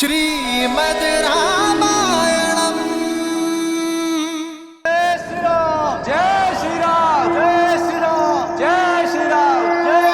श्रीमद् रामायणम्। जय श्री राम, जय श्री राम, जय श्री राम, जय श्री राम, जय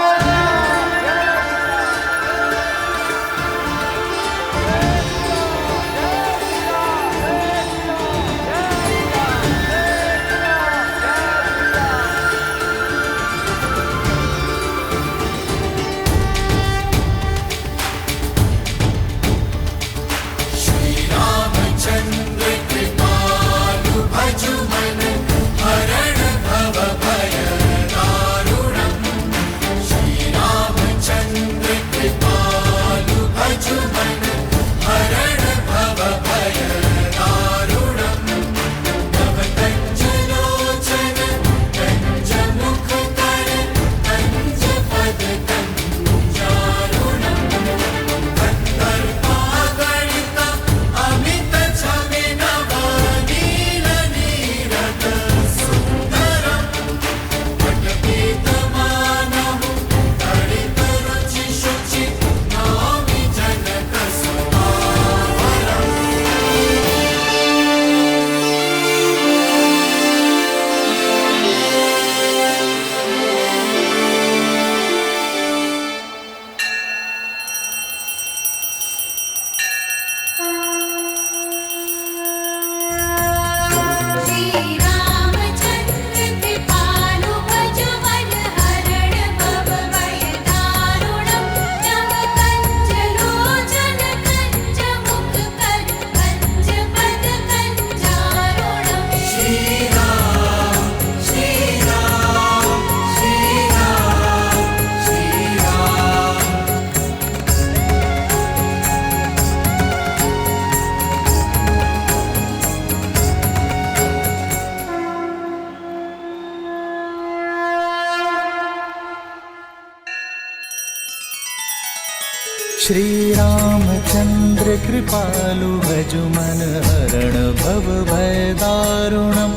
श्री रामचंद्र कृपालु भजु मन हरण भव भय दारुणम्।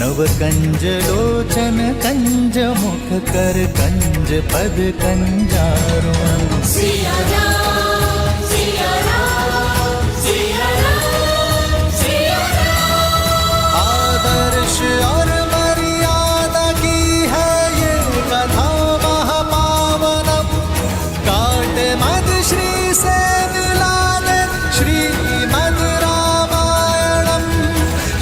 नव कंज लोचन कंज मुख कर कंज पद कंजारुणम्। सिया राम, सिया राम, सिया राम, सिया राम। आदर्श और मर्यादा की है ये कथा महापावनम्। काट मद श्री से मिला दे श्रीमद् रामायणम्।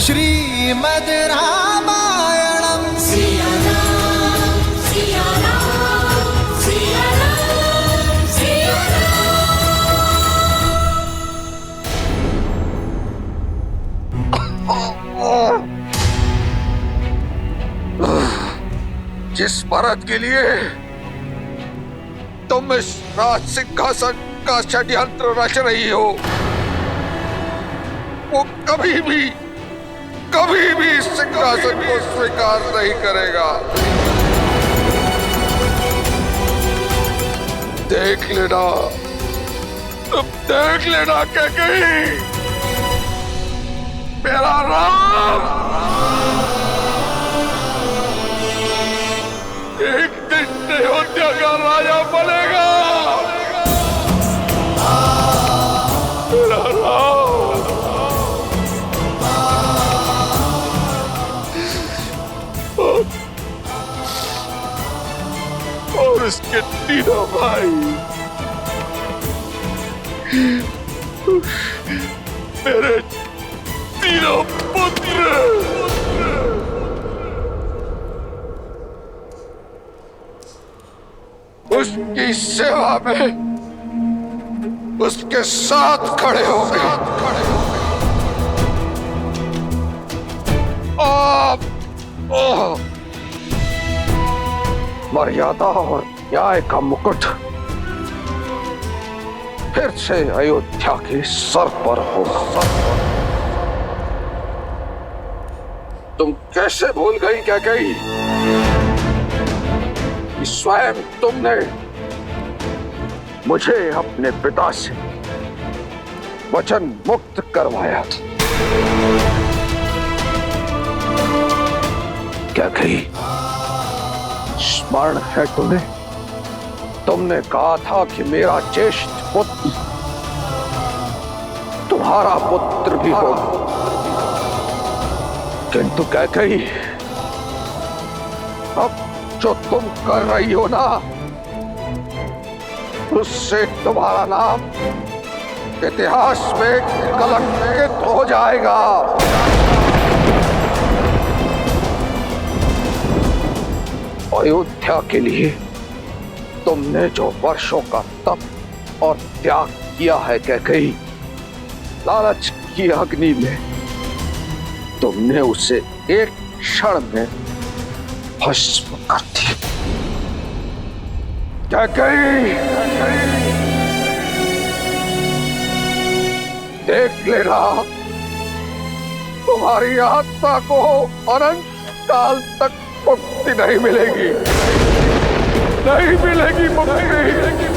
श्रीमद् रामायणम्। सिया राम, सिया राम, सिया राम, सिया जिस मर्द के लिए तुम इस राज सिंहासन का षड्यंत्र रच रही हो, वो कभी भी इस सिंहासन को स्वीकार नहीं करेगा। देख लेना, तुम देख लेना कैकेयी, मेरा राम एक दिन अयोध्या का राजा बनेगा। मेरा राम और इसके तीनों भाई मेरे तीनों पुत्र उसकी सेवा में उसके साथ खड़े हो गए। आप मर्यादा और न्याय का मुकुट फिर से अयोध्या के सर पर होगा। तुम कैसे भूल गई कैकेयी कि स्वयं तुमने मुझे अपने पिता से वचन मुक्त करवाया था। कैकेयी, स्मरण है तुम्हें? तुमने कहा था कि मेरा ज्येष्ठ पुत्र तुम्हारा पुत्र भी हो, किंतु कैकेयी, अब जो तुम कर रही हो ना, उससे तुम्हारा नाम इतिहास में कलंकित हो जाएगा। अयोध्या के लिए तुमने जो वर्षों का तप और त्याग किया है कैकेयी, लालच की अग्नि में तुमने उसे एक क्षण में भस्म कर दिया। कैकेयी, देख लेना, तुम्हारी आत्मा को अनंत काल तक मुक्ति नहीं मिलेगी, नहीं मिलेगी मुक्ति।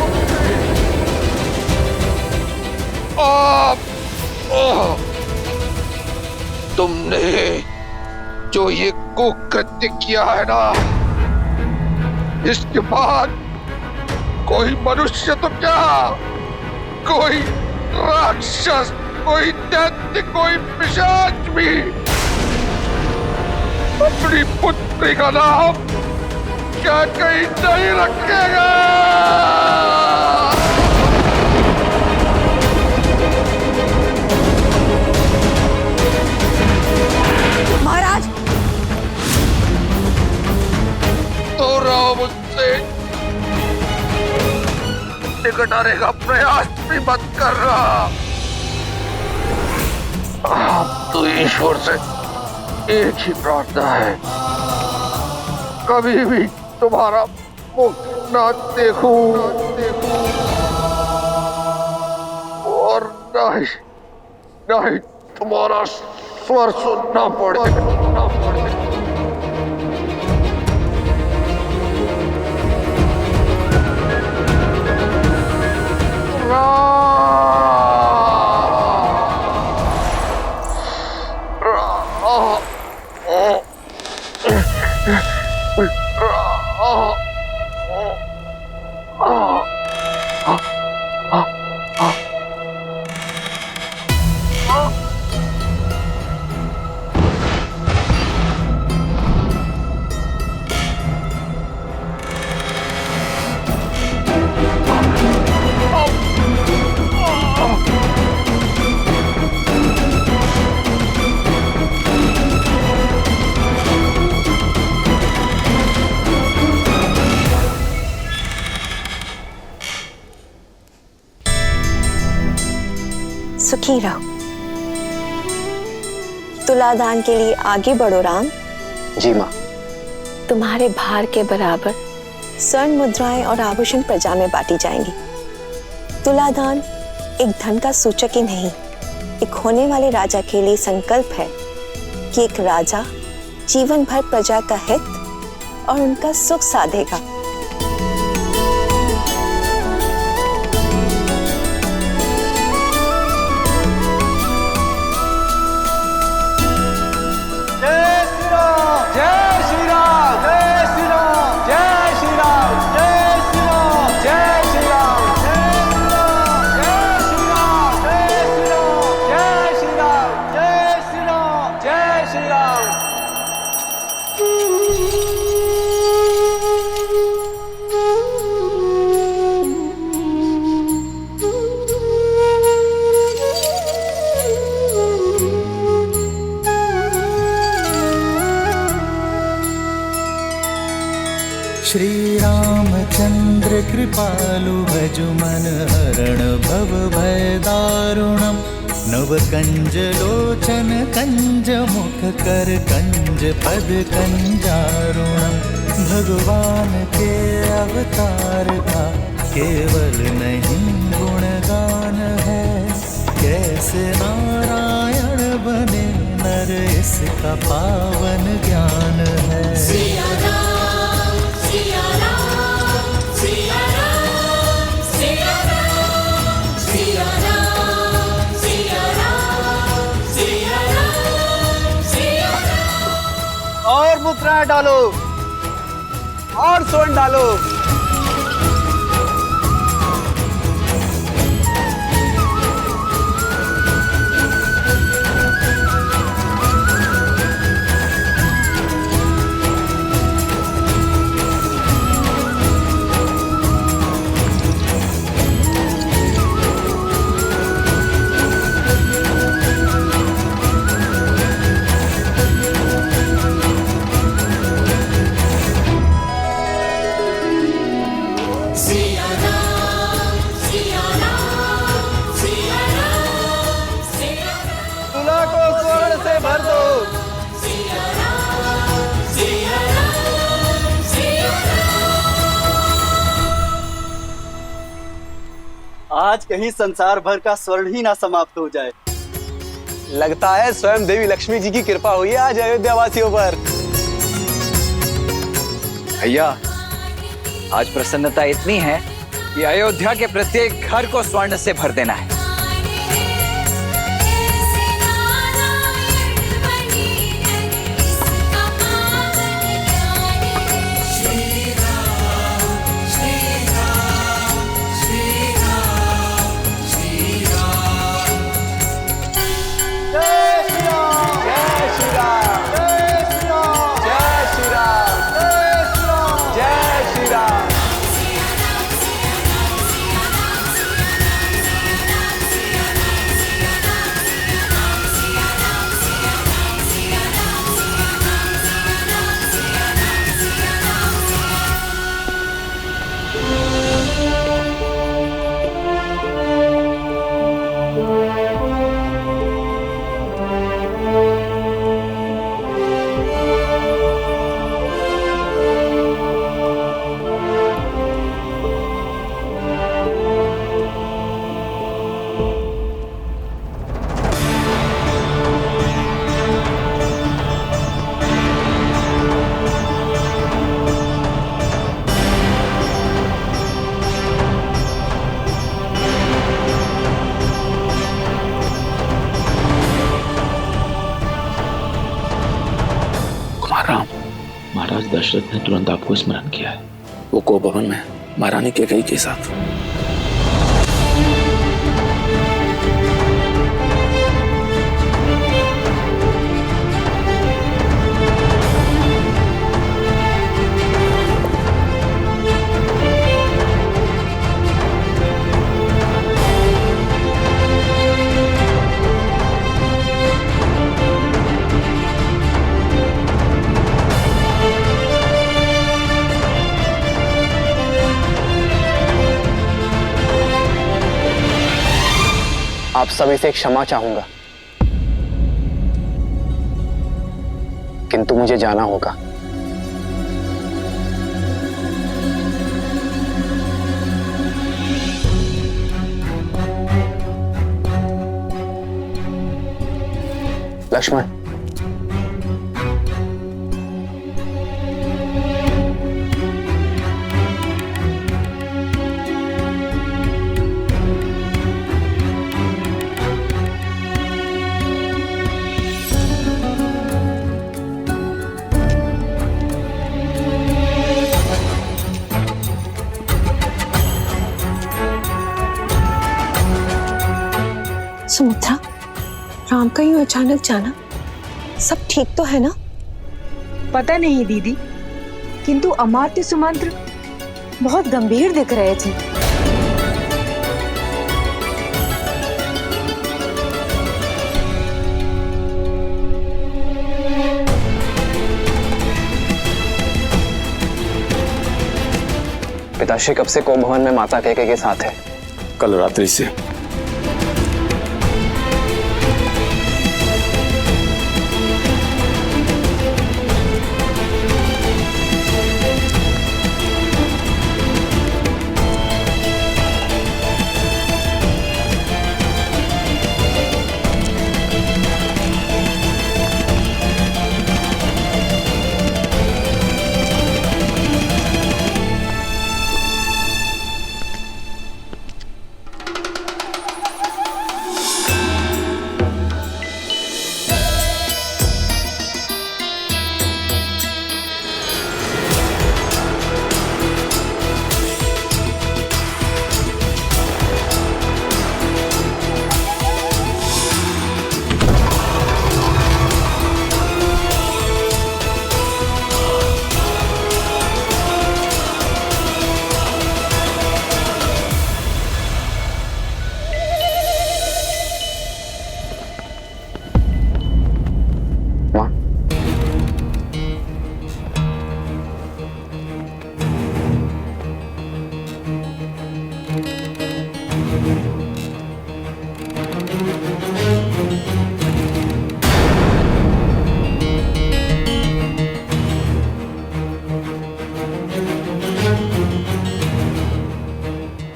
तुमने जो ये कुकृत्य किया है ना, इसके बाद कोई मनुष्य तो क्या, कोई राक्षस, कोई दैत्य, कोई पिशाच भी अपनी पुत्री का नाम कैकेयी नहीं रखेगा। महाराज, तो राम मुझसे निकट आने का प्रयास भी मत कर रहा। तो ईश्वर से एक ही प्रार्थना है, कभी भी तुम्हारा मुख ना देखूं और नहीं तुम्हारा स्वर सुनना पड़े। सुखी रहो। तुलादान के लिए आगे बढ़ो राम। जी माँ। तुम्हारे भार के बराबर स्वर्ण मुद्राएं और आभूषण प्रजा में बांटी जाएंगी। तुलादान एक धन का सूचक ही नहीं, एक होने वाले राजा के लिए संकल्प है कि एक राजा जीवन भर प्रजा का हित और उनका सुख साधेगा। श्री रामचंद्र कृपालु भजु मन हरण भव भय दारुणम। नव कंज लोचन कंज मुख कर कंज पद कंजारुणम। भगवान के अवतार का केवल नहीं गुणगान है, कैसे नारायण बने नर इसका पावन ज्ञान है। सिया राम, सिया राम, सिया राम, सिया राम, सिया राम, सिया राम, सिया राम, सिया राम। और मुद्राएं डालो और स्वर्ण डालो। आज कहीं संसार भर का स्वर्ण ही ना समाप्त हो जाए। लगता है स्वयं देवी लक्ष्मी जी की कृपा हुई है आज अयोध्या वासियों पर। भैया, आज प्रसन्नता इतनी है कि अयोध्या के प्रत्येक घर को स्वर्ण से भर देना है। राम, महाराज दशरथ ने तुरंत आपको स्मरण किया है। वो कोपवन में महारानी कैकेयी के साथ। आप सभी से क्षमा चाहूंगा, किंतु मुझे जाना होगा। लक्ष्मण, सुमित्रा, राम का यूं अचानक जाना, सब ठीक तो है ना? पता नहीं दीदी, किंतु अमात्य सुमंत्र बहुत गंभीर दिख रहे थे। पिताश्री कब से कोपभवन में माता कैकेयी के साथ है? कल रात्रि से।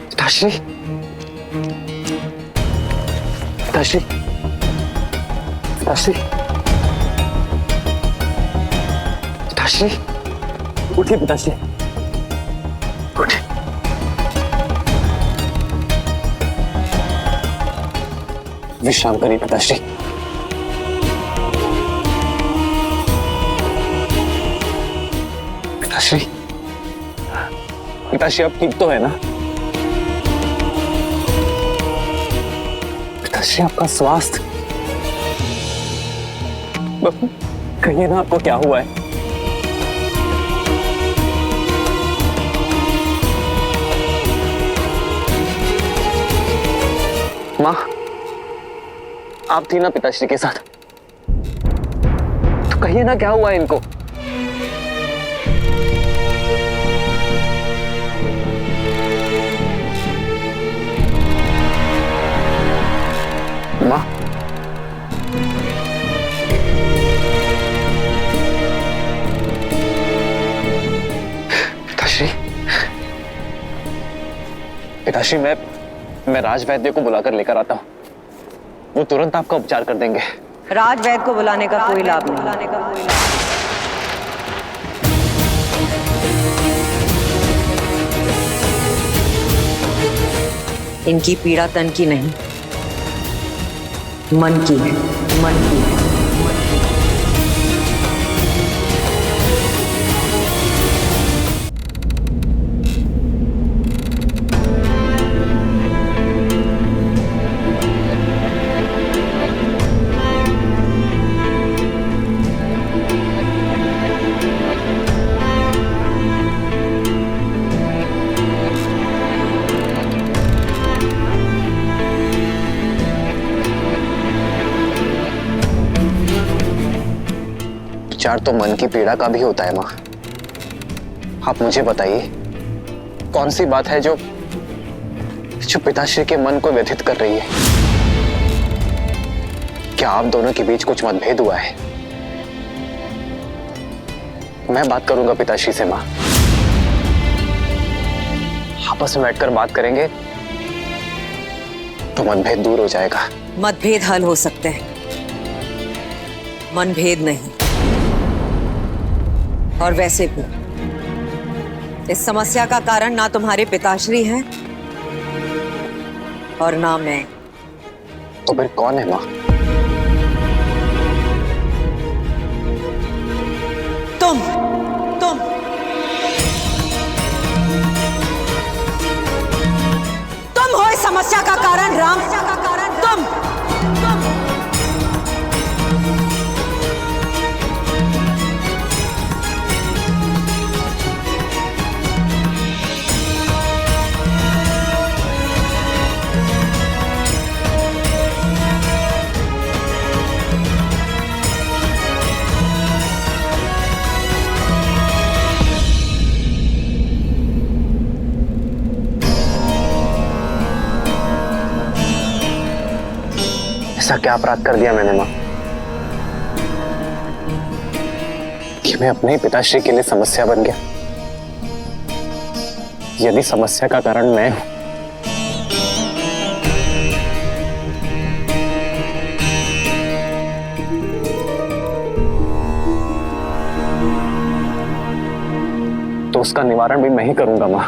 पिताश्री, पिताश्री, पिताश्री, पिताश्री, उठिए पिताश्री, उठिए। विश्राम करिए पिताश्री। पिताश्री, पिताश्री अब ठीक तो है ना? पिताश्री आपका स्वास्थ्य, कहिए ना आपको क्या हुआ है? माँ, आप थी ना पिताश्री के साथ, तो कहिए ना क्या हुआ है इनको? माँ, पिताश्री, पिताश्री, मैं राज वैद्य को बुलाकर लेकर आता हूँ। वो तुरंत आपका उपचार कर देंगे। राज वैद्य को बुलाने का कोई लाभ नहीं। इनकी पीड़ा तन की नहीं, मन की है, मन की है। उपचार तो मन की पीड़ा का भी होता है माँ। आप मुझे बताइए, कौन सी बात है जो पिताश्री के मन को व्यथित कर रही है? क्या आप दोनों के बीच कुछ मतभेद हुआ है? मैं बात करूंगा पिताश्री से माँ। आपस में बैठकर बात करेंगे तो मतभेद दूर हो जाएगा। मतभेद हल हो सकते हैं, मनभेद नहीं। और वैसे भी इस समस्या का कारण ना तुम्हारे पिताश्री हैं और ना मैं। तो फिर कौन है माँ? तुम हो इस समस्या का कारण राम, तुम। ऐसा क्या अपराध कर दिया मैंने माँ कि मैं अपने ही पिताश्री के लिए समस्या बन गया? यदि समस्या का कारण मैं हूं, तो उसका निवारण भी मैं ही करूंगा माँ।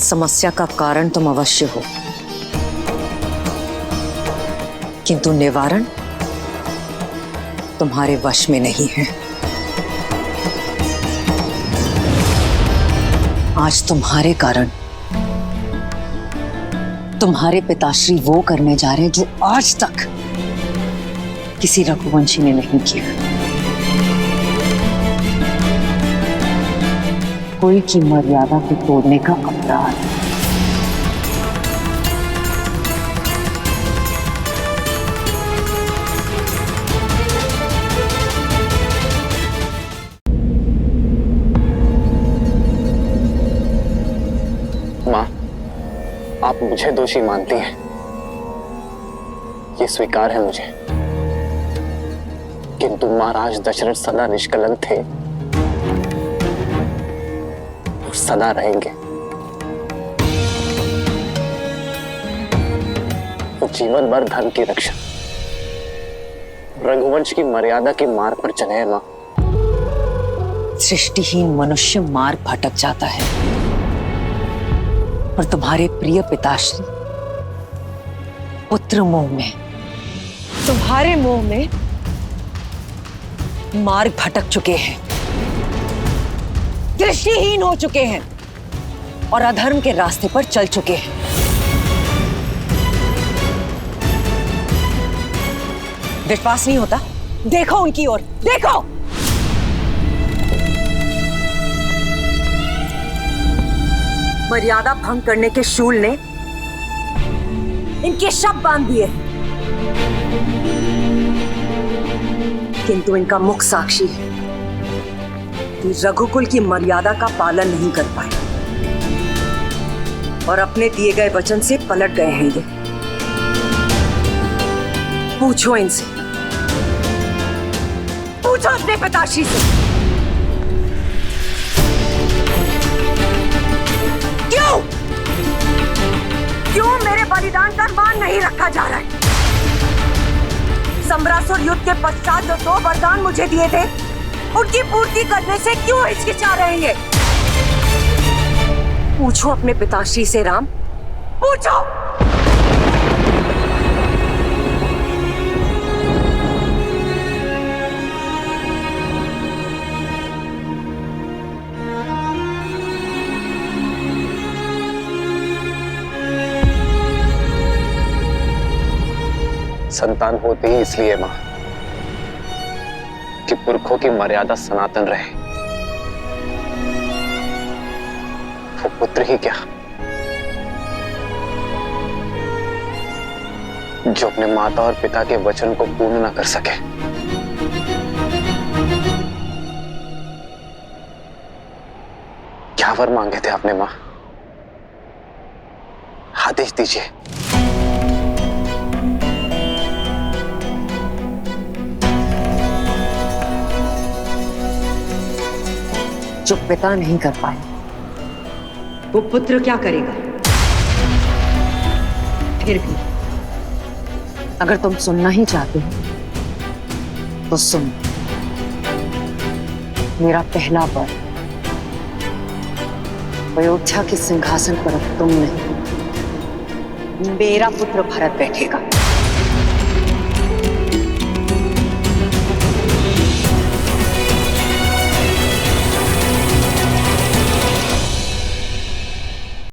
समस्या का कारण तुम अवश्य हो, किंतु निवारण तुम्हारे वश में नहीं है। आज तुम्हारे कारण तुम्हारे पिताश्री वो करने जा रहे हैं जो आज तक किसी रघुवंशी ने नहीं किया। कोई की मर्यादा को तोड़ने का अपराध। माँ, आप मुझे दोषी मानती हैं, ये स्वीकार है मुझे, किंतु महाराज दशरथ सदा निष्कलंक थे। और सदा रहेंगे। वो जीवन भर धन की रक्षा, रघुवंश की मर्यादा की मार्ग पर चले हैं माँ। सृष्टिहीन मनुष्य मार्ग भटक जाता है और तुम्हारे प्रिय पिताश्री पुत्र मोह में, तुम्हारे मोह में मार्ग भटक चुके हैं, दृष्टिहीन हो चुके हैं और अधर्म के रास्ते पर चल चुके हैं। विश्वास नहीं होता? देखो उनकी ओर, देखो। मर्यादा भंग करने के शूल ने इनके शव बांध दिए, किंतु इनका मुख साक्षी है कि रघुकुल की मर्यादा का पालन नहीं कर पाए और अपने दिए गए वचन से पलट गए हैं ये। पूछो इनसे, पूछो अपने पिताश्री से, क्यों मेरे बलिदान का मान नहीं रखा जा रहा है? सम्रासुर युद्ध के पश्चात जो 2 वरदान मुझे दिए थे, उनकी पूर्ति करने से क्यों हिचकिचा रहे हैं? पूछो अपने पिताश्री से राम, पूछो। संतान होते ही इसलिए मां कि पुरखों की मर्यादा सनातन रहे। वो पुत्र ही क्या, जो अपने माता और पिता के वचन को पूर्ण न कर सके। क्या वर मांगे थे आपने मां? आदेश दीजिए। जो पिता नहीं कर पाए वो पुत्र क्या करेगा? फिर भी अगर तुम सुनना ही चाहते हो तो सुन। मेरा पहला वर अयोध्या के सिंहासन पर अब तुम नहीं, मेरा पुत्र भरत बैठेगा।